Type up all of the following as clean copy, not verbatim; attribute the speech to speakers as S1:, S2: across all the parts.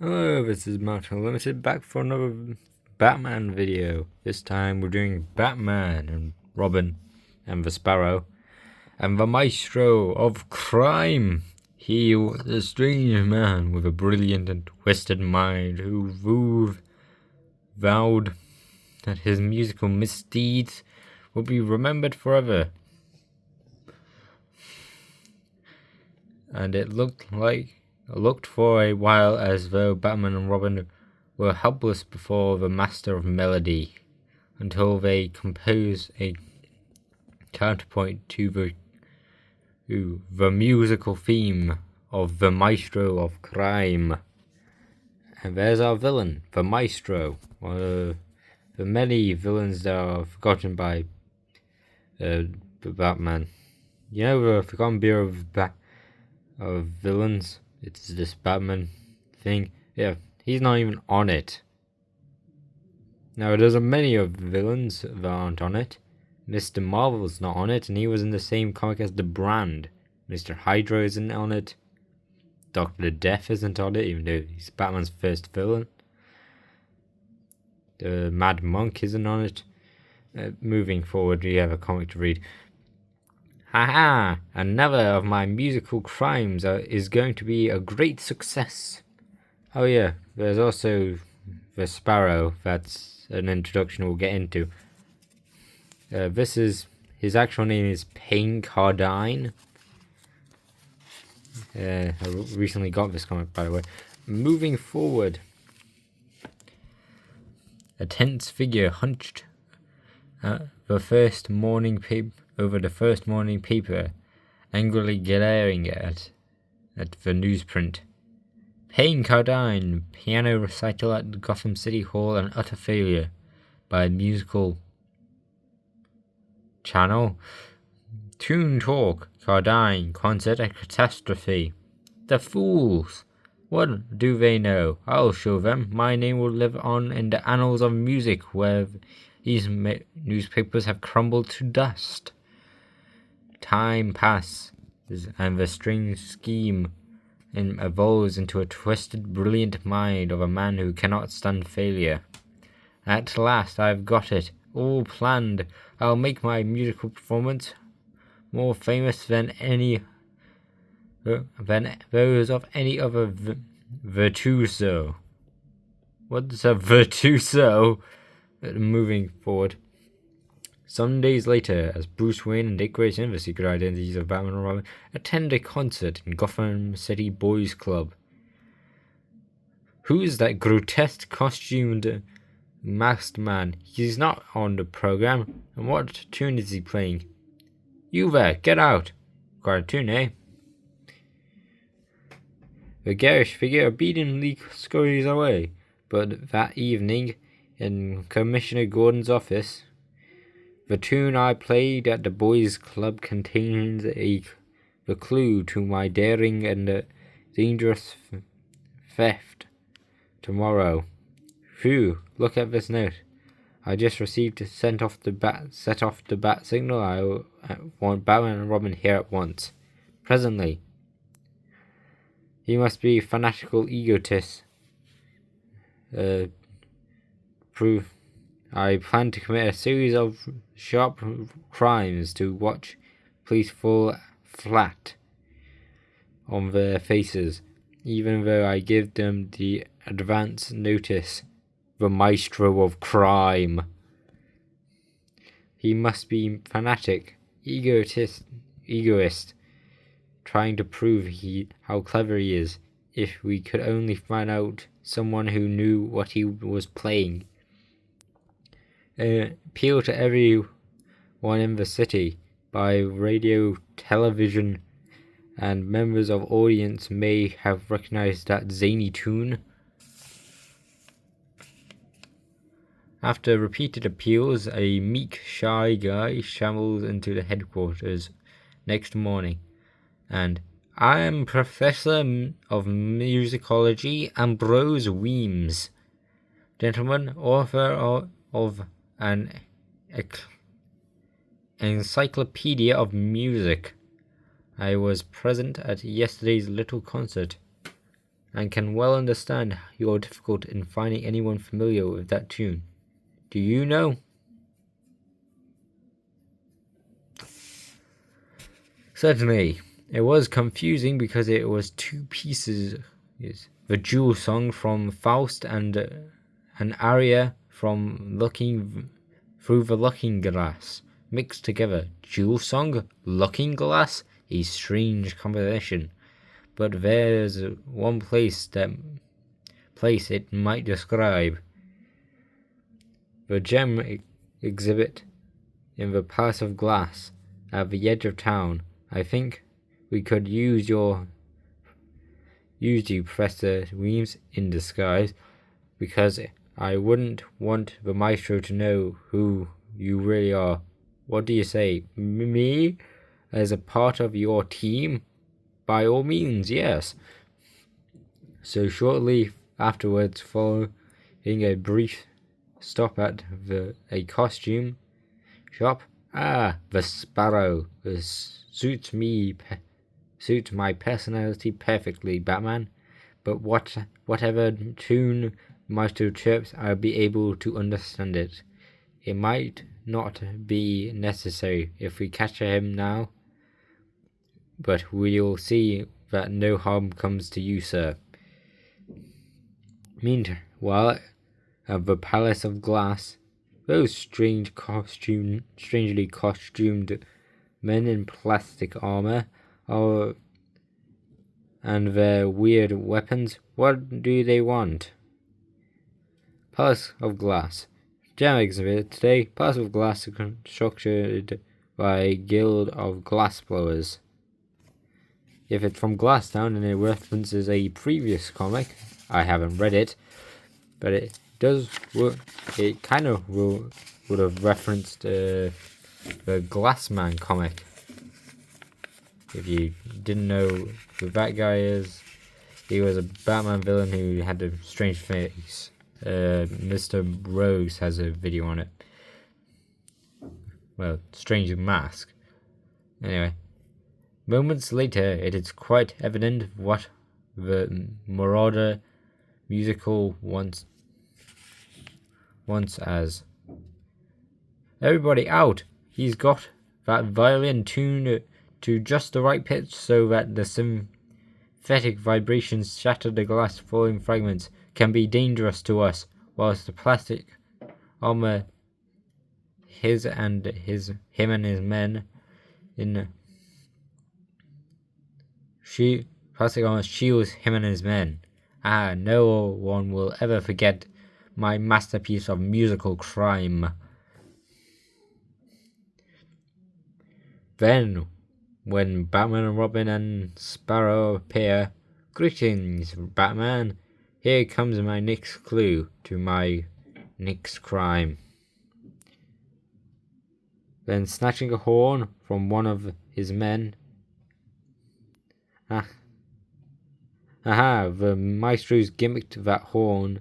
S1: Hello, this is Martin Limited back for another Batman video. This time we're doing Batman and Robin and the Sparrow and the Maestro of Crime. He was a strange man with a brilliant and twisted mind who vowed that his musical misdeeds would be remembered forever. And it looked for a while as though Batman and Robin were helpless before the Master of Melody, until they composed a counterpoint to the musical theme of the Maestro of Crime. And there's our villain, the Maestro, one of the many villains that are forgotten by the Batman. You know, the Forgotten Bureau of villains? It's this Batman thing. Yeah, he's not even on it. Now, there's many of the villains that aren't on it. Mr. Marvel's not on it, and he was in the same comic as the Brand. Mr. Hydra isn't on it. Dr. Death isn't on it, even though he's Batman's first villain. The Mad Monk isn't on it. Moving forward, we have a comic to read. Haha! Another of my musical crimes is going to be a great success. Oh yeah, there's also the Sparrow. That's an introduction we'll get into. His actual name is Payne Cardine. I recently got this comic, by the way. Moving forward, a tense figure hunched over the first morning paper, angrily glaring at the newsprint. Payne Cardine, piano recital at Gotham City Hall, an utter failure by musical channel. Tune talk, Cardine, concert a catastrophe. The fools! What do they know? I'll show them. My name will live on in the annals of music, where these newspapers have crumbled to dust. Time passes, and the strange scheme evolves into a twisted, brilliant mind of a man who cannot stand failure. At last I've got it, all planned. I'll make my musical performance more famous than those of any other virtuoso. What's a virtuoso? Moving forward. Some days later, as Bruce Wayne and Dick Grayson, the secret identities of Batman and Robin, attend a concert in Gotham City Boys Club. Who's that grotesque costumed masked man? He's not on the program. And what tune is he playing? You there, get out! Got a tune, eh? The garish figure obediently scurries away, but that evening, in Commissioner Gordon's office, the tune I played at the boys' club contains the clue to my daring and dangerous theft tomorrow. Phew, look at this note. I just received set off the bat signal. I want Batman and Robin here at once. Presently. He must be fanatical egotist. Proof. I plan to commit a series of sharp crimes to watch police fall flat on their faces, even though I give them the advance notice. The Maestro of Crime. He must be fanatic, egoist, trying to prove how clever he is. If we could only find out someone who knew what he was playing. Appeal to everyone in the city by radio, television, and members of audience may have recognized that zany tune. After repeated appeals, a meek, shy guy shambles into the headquarters next morning, and I am Professor of Musicology Ambrose Weems, gentleman, author of an encyclopedia of music. I was present at yesterday's little concert. and can well understand you're difficult in finding anyone familiar with that tune. Do you know? Certainly. It was confusing because it was two pieces. The dual song from Faust and an aria from Looking Through the Looking Glass mixed together. Dual song, Looking Glass, a strange combination. But there's one place it might describe. The gem exhibit in the Palace of Glass at the edge of town. I think we could use you, Professor Weems, in disguise, because I wouldn't want the Maestro to know who you really are. What do you say? Me? As a part of your team? By all means, yes. So shortly afterwards, following a brief stop at a costume shop, the Sparrow suits my personality perfectly, Batman. But whatever tune Maestro chirps, I'll be able to understand it. It might not be necessary if we capture him now, but we'll see that no harm comes to you, sir. Meanwhile, at the Palace of Glass, those strangely costumed men in plastic armor and their weird weapons, what do they want? Palace of Glass. Gem exhibit today. Palace of Glass constructed by a guild of glassblowers. If it's from Glasstown and it references a previous comic, I haven't read it, but it does. It kind of would have referenced the Glassman comic. If you didn't know who that guy is, he was a Batman villain who had a strange face. Mr. Rose has a video on it. Well, strange mask. Anyway, moments later, it is quite evident what the Marauder musical wants as. Everybody out! He's got that violin tuned to just the right pitch so that the synthetic vibrations shatter the glass, falling fragments can be dangerous to us, whilst the plastic armor him and his men plastic armor shields him and his men. No one will ever forget my masterpiece of musical crime. Then, when Batman and Robin and Sparrow appear, greetings, Batman. Here comes my next clue to my next crime. Then, snatching a horn from one of his men. The Maestro's gimmicked that horn,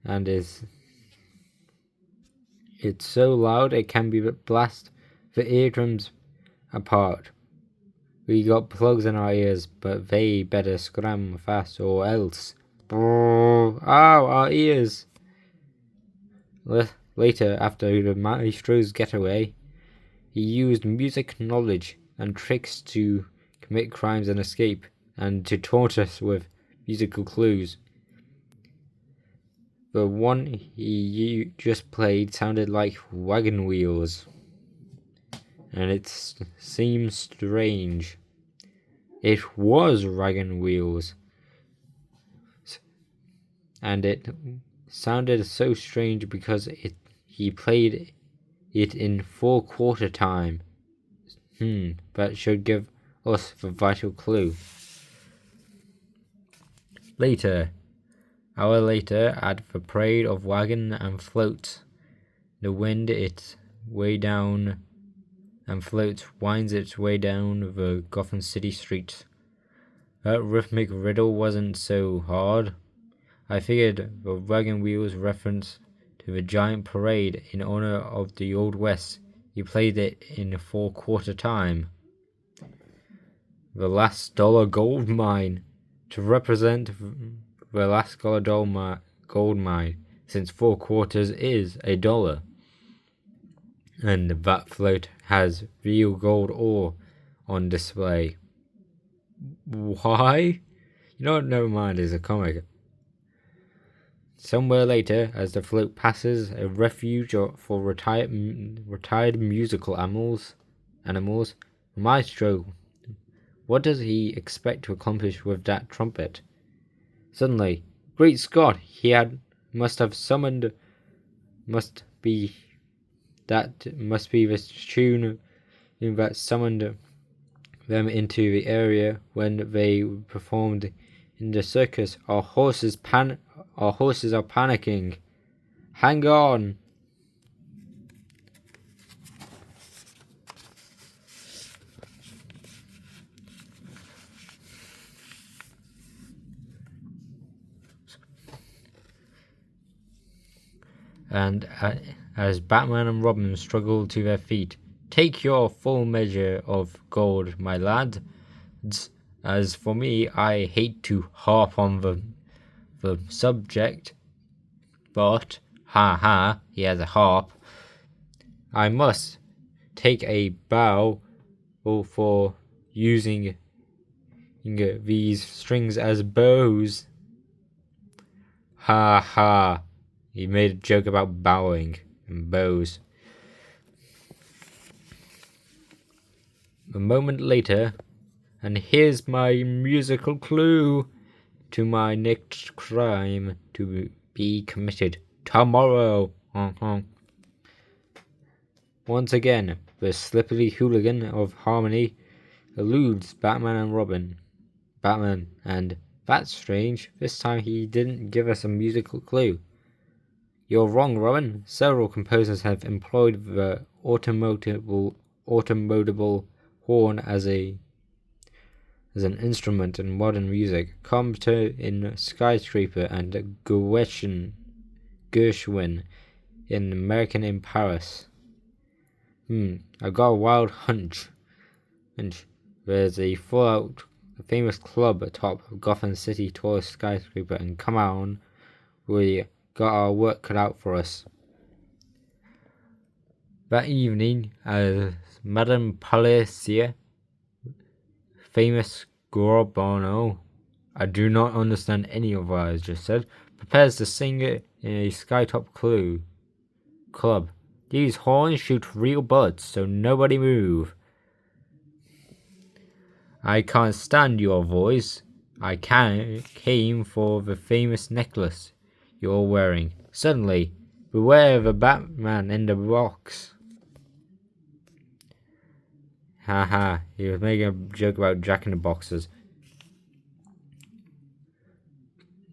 S1: and it's so loud it can be blast the eardrums apart. We got plugs in our ears, but they better scram fast or else. Ow, our ears! Later, after the Maestro's getaway, he used music knowledge and tricks to commit crimes and escape, and to taunt us with musical clues. The one he just played sounded like wagon wheels, and it seems strange. It was wagon wheels, and it sounded so strange because he played it in 4/4 time. That should give us the vital clue. Hour later, at the parade of wagon and floats, the wind its way down and floats winds its way down the Gotham City streets. That rhythmic riddle wasn't so hard. I figured the wagon wheels reference to the giant parade in honor of the Old West. He played it in 4/4 time. The last dollar gold mine. to represent the last gold mine, since 4/4 is $1. And that float has real gold ore on display. Why? Never mind, it's a comic. Somewhere later, as the float passes a refuge for retired musical animals, Maestro, what does he expect to accomplish with that trumpet? Suddenly, great Scott, must be the tune that summoned them into the area when they performed in the circus. Our horses are panicking. Hang on. And as Batman and Robin struggle to their feet, take your full measure of gold, my lad. As for me, I hate to harp on the subject, but he has a harp. I must take a bow for using these strings as bows. Ha. He made a joke about bowing and bows. A moment later, and here's my musical clue to my next crime to be committed tomorrow. Once again, the slippery hooligan of harmony eludes Batman and Robin. And that's strange. This time he didn't give us a musical clue. You're wrong, Robin. Several composers have employed the automotive horn as an instrument in modern music. Comte in Skyscraper and Gershwin in American in Paris. I got a wild hunch. There's a famous club atop of Gotham City tallest skyscraper, and come on, we got our work cut out for us. That evening, as Madame Palliser, famous Gorbono, I do not understand any of what I just said, prepares to sing it in a skytop club. These horns shoot real bullets, so nobody move. I can't stand your voice. I came for the famous necklace you're wearing. Suddenly, beware the Batman in the box. He was making a joke about Jack in the Boxes.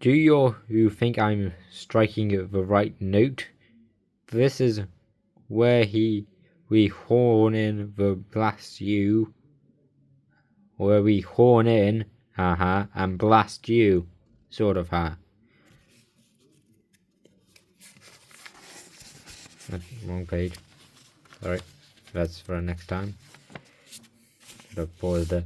S1: Do you think I'm striking the right note? This is where we horn in the blast you. Where we horn in, and blast you. Sort of, Wrong page. Alright, that's for next time. Should have paused there.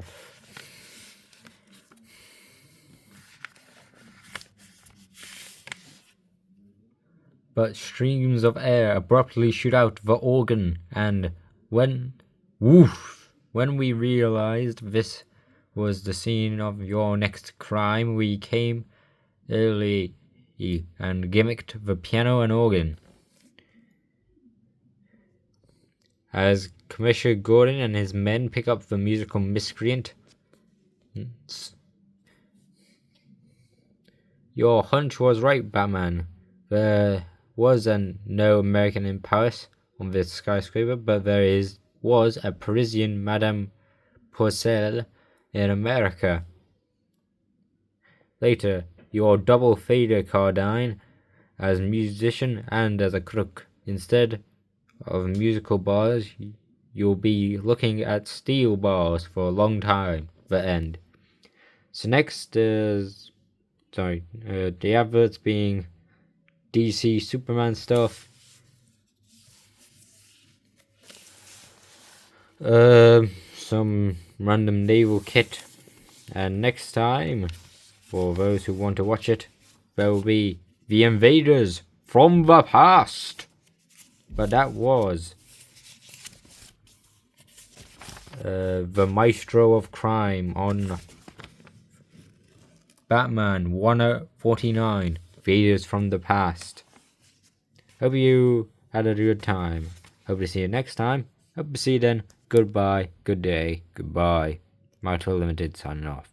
S1: But streams of air abruptly shoot out the organ, and when we realized this was the scene of your next crime, we came early and gimmicked the piano and organ. As Commissioner Gordon and his men pick up the musical miscreant, your hunch was right, Batman. There was no American in Paris on this skyscraper, but there was a Parisian Madame Purcell in America. Later, your double fader Cardine as musician and as a crook. Instead of musical bars, you'll be looking at steel bars for a long time. The end. So next is the adverts being DC Superman stuff. Some random naval kit. And next time, For those who want to watch it, there will be The Invaders from the Past. But that was the Maestro of Crime on Batman 149, Invaders from the Past. Hope you had a good time. Hope to see you next time. Hope to see you then. Goodbye, good day, goodbye. Maestro Limited signing off.